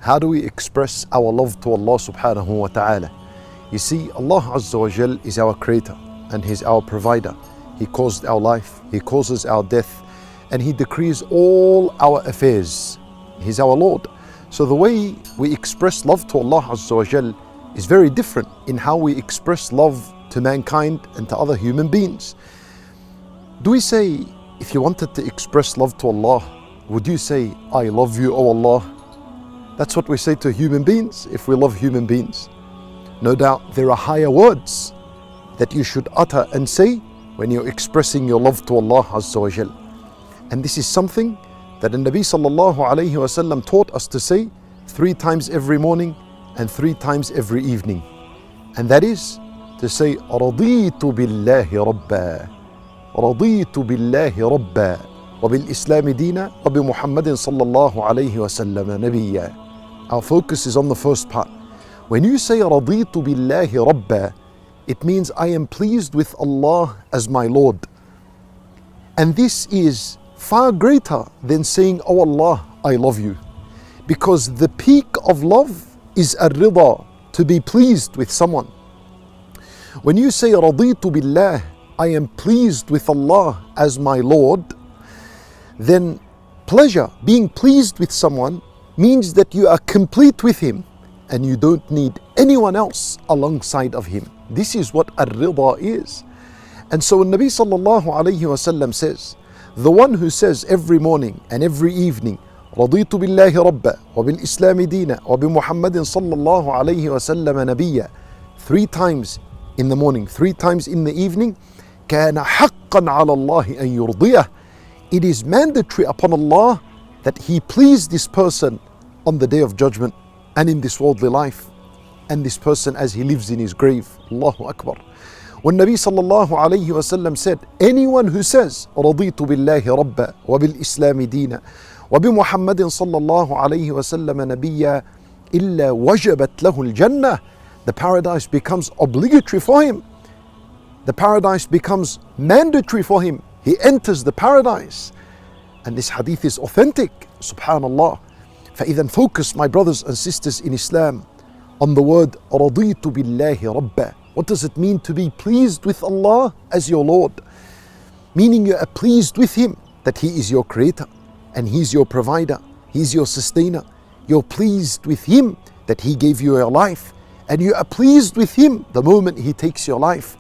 How do we express our love to Allah subhanahu wa ta'ala? You see, Allah Azza wa Jal is our creator and He's our provider. He caused our life, He causes our death, and He decrees all our affairs. He's our Lord. So the way we express love to Allah Azza wa Jal is very different in how we express love to mankind and to other human beings. Do we say, if you wanted to express love to Allah, would you say, I love you, O Allah? That's what we say to human beings if we love human beings. No doubt there are higher words that you should utter and say when you're expressing your love to Allah Azza wa Jal. And this is something that the Nabi sallallahu alayhi wa sallam taught us to say 3 times every morning and 3 times every evening. And that is to say, رَضِيتُ بِاللَّهِ رَبًّا رَضِيتُ بِاللَّهِ رَبًّا وَبِالْإِسْلَامِ دِينًا وَبِمُحَمَّدٍ صَلَّى اللَّهُ عَلَيْهِ وَسَلَّمَ نَبِيًّا. Our focus is on the first part. When you say رَضِيتُ بِاللَّهِ رَبًّا, it means I am pleased with Allah as my Lord. And this is far greater than saying, Oh Allah, I love you. Because the peak of love is ar-rida, to be pleased with someone. When you say رَضِيتُ بِاللَّهِ, I am pleased with Allah as my Lord, then pleasure, being pleased with someone, means that you are complete with him and you don't need anyone else alongside of him. This is what ar-rida is. And so Nabi sallallahu alayhi wa sallam says, the one who says every morning and every evening, رضيت بالله ربا وبالإسلام دينا وبمحمد صلى الله عليه وسلم نبيا, 3 times in the morning, 3 times in the evening, كان حقا على الله أن يرضيه. It is mandatory upon Allah that He please this person on the day of judgment and in this worldly life, and this person as he lives in his grave. Allahu Akbar. When Nabi sallallahu alayhi wa sallam said, anyone who says رضيت بالله ربا وبالإسلام دينا وبمحمد صلى الله عليه وسلم نبيا إلا وجبت له الجنة, the paradise becomes obligatory for him. The paradise becomes mandatory for him. He enters the paradise. And this hadith is authentic. Subhanallah. فإذا focus, my brothers and sisters in Islam, on the word رضيت بالله ربا. What does it mean to be pleased with Allah as your Lord? Meaning you are pleased with Him, that He is your creator and He's your provider, He's your sustainer. You're pleased with Him that He gave you your life, and you are pleased with Him the moment He takes your life,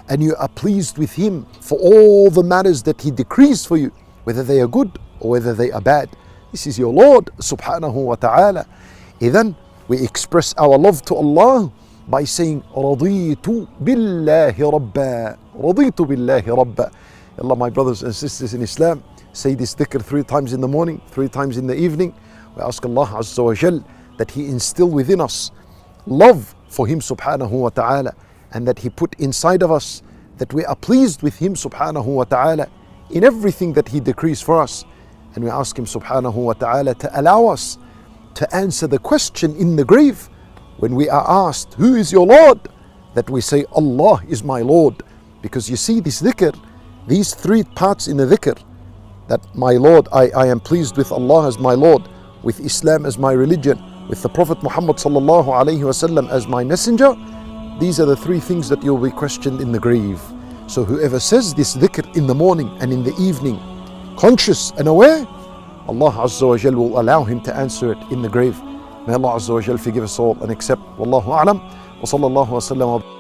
and you are pleased with Him for all the matters that He decrees for you, whether they are good or whether they are bad. This is your Lord subhanahu wa ta'ala. Then we express our love to Allah by saying رضيت بالله ربا رضيت بالله ربا. Allah, my brothers and sisters in Islam, say this dhikr 3 times in the morning, 3 times in the evening. We ask Allah Azza wa Jal that He instill within us love for Him subhanahu wa ta'ala, and that He put inside of us that we are pleased with Him subhanahu wa ta'ala in everything that He decrees for us. And we ask Him subhanahu wa ta'ala to allow us to answer the question in the grave when we are asked, who is your Lord? That we say, Allah is my Lord. Because you see this dhikr, these 3 parts in the dhikr, that my Lord, I am pleased with Allah as my Lord, with Islam as my religion, with the Prophet Muhammad sallallahu alayhi wa sallam as my messenger, these are the 3 things that you'll be questioned in the grave. So whoever says this dhikr in the morning and in the evening, conscious and aware, Allah Azza wa Jal will allow him to answer it in the grave. May Allah Azza wa Jal forgive us all and accept. Wallahu a'lam. Wa sallallahu wa sallam.